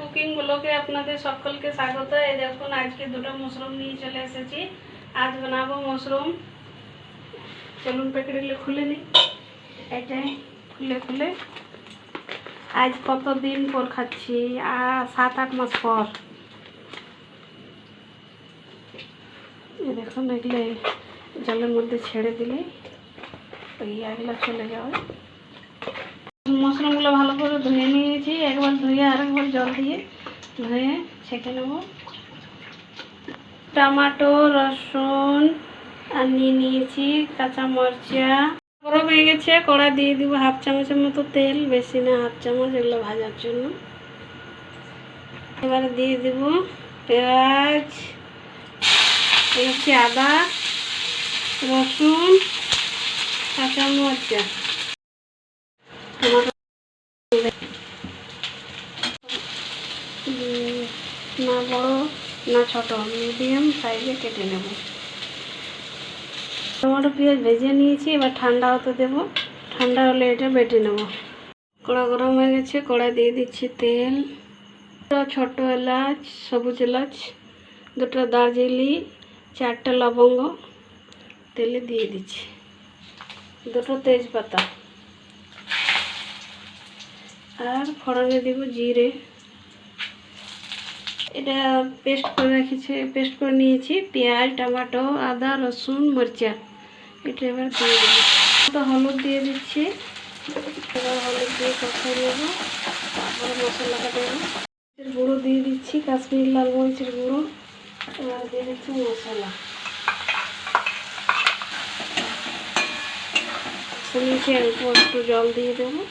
Cooking ব্লগে আপনাদের সকলকে স্বাগত। এই দেখুন আজকে দুটো মাশরুম নিয়ে চলে এসেছি। আজ বানাবো মাশরুম। চলুন প্যাকেটগুলো খুলে নিই। এটাই খুলে আজ কতদিন পর খাচ্ছি, 7-8 মাস পর। এই দেখুন এগুলো জলের মধ্যে ছেড়ে দিলে ওই এগুলো চলে যাবে। মাশরুমগুলো ভালো করে ধুয়ে নিয়েছি, একবার ধুয়ে আরেকবার জল দিয়ে ধুয়ে ছেঁকে নেব। টমেটো, রসুন আর নিয়েছি কাঁচা মরিচা। গরম হয়ে গেছে, কড়া দিয়ে দিব 1/2 চামচের মতো তেল, বেশি না 1/2 চামচ, এগুলো ভাজার জন্য। এবারে দিয়ে দিব পেঁয়াজ, আদা, রসুন, কাঁচা মরিচা, টমেটো না বড় না ছোট, মিডিয়াম সাইজে কেটে নেব। টমেটো পেঁয়াজ ভেজে নিয়েছি, এবার ঠান্ডা হতে দেব। ঠান্ডা হলে এটা বেটে নেব। কড়া গরম হয়ে গেছে, কড়া দিয়ে দিচ্ছি তেল। ছোট এলাচ, সবুজ এলাচ, 2টা দারচিনি, 4টা লবঙ্গ তেলে দিয়ে দিচ্ছি, 2টো তেজপাতা, আর ফোড়নে দেব জিরে। এটা পেস্ট করে নিয়েছি পেঁয়াজ, টমেটো, আদা, রসুন, মরিচা। এটা এবার দিয়ে দেবো। তো হলুদ দিয়ে দিচ্ছি, এবার হলুদ দিয়ে কষিয়ে নেব। তারপরে মশলাটা দেবো। গুঁড়ো দিয়ে দিচ্ছি, কাশ্মীর লাল মরিচের গুঁড়ো। এবার দিয়ে দিচ্ছি মশলা। নিচে অল্প একটু জল দিয়ে দেবো,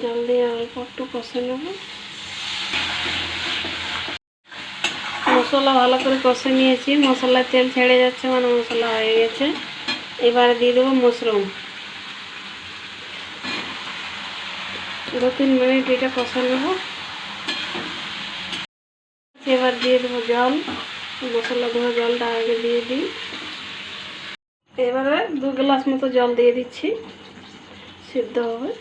জল দিয়ে অল্প একটু কষে নেব। মশলা ভালো করে কষে নিয়েছি, মশলার তেল ছেড়ে যাচ্ছে, মানে মশলা হয়ে গেছে। এবারে দিয়ে দেবো মাশরুম। 2-3 মিনিট এটা কষে নেব। এবার দিয়ে দেবো জল, মশলা ধোয়া জলটা আগে দিয়ে দিই। এবারে 2 গ্লাস মতো জল দিয়ে দিচ্ছি, সিদ্ধ হবে।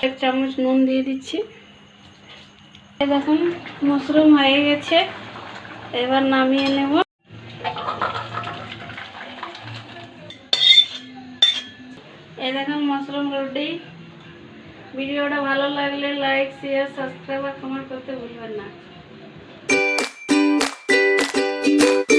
1 চামচ নুন দিয়ে দিচ্ছি। দেখুন মাশরুম হয়ে গেছে, এবার নামিয়ে নেব। এই দেখুন মাশরুম রেডি। ভিডিওটা ভালো লাগলে লাইক, শেয়ার, সাবস্ক্রাইব আর কমেন্ট করতে ভুলবেন না।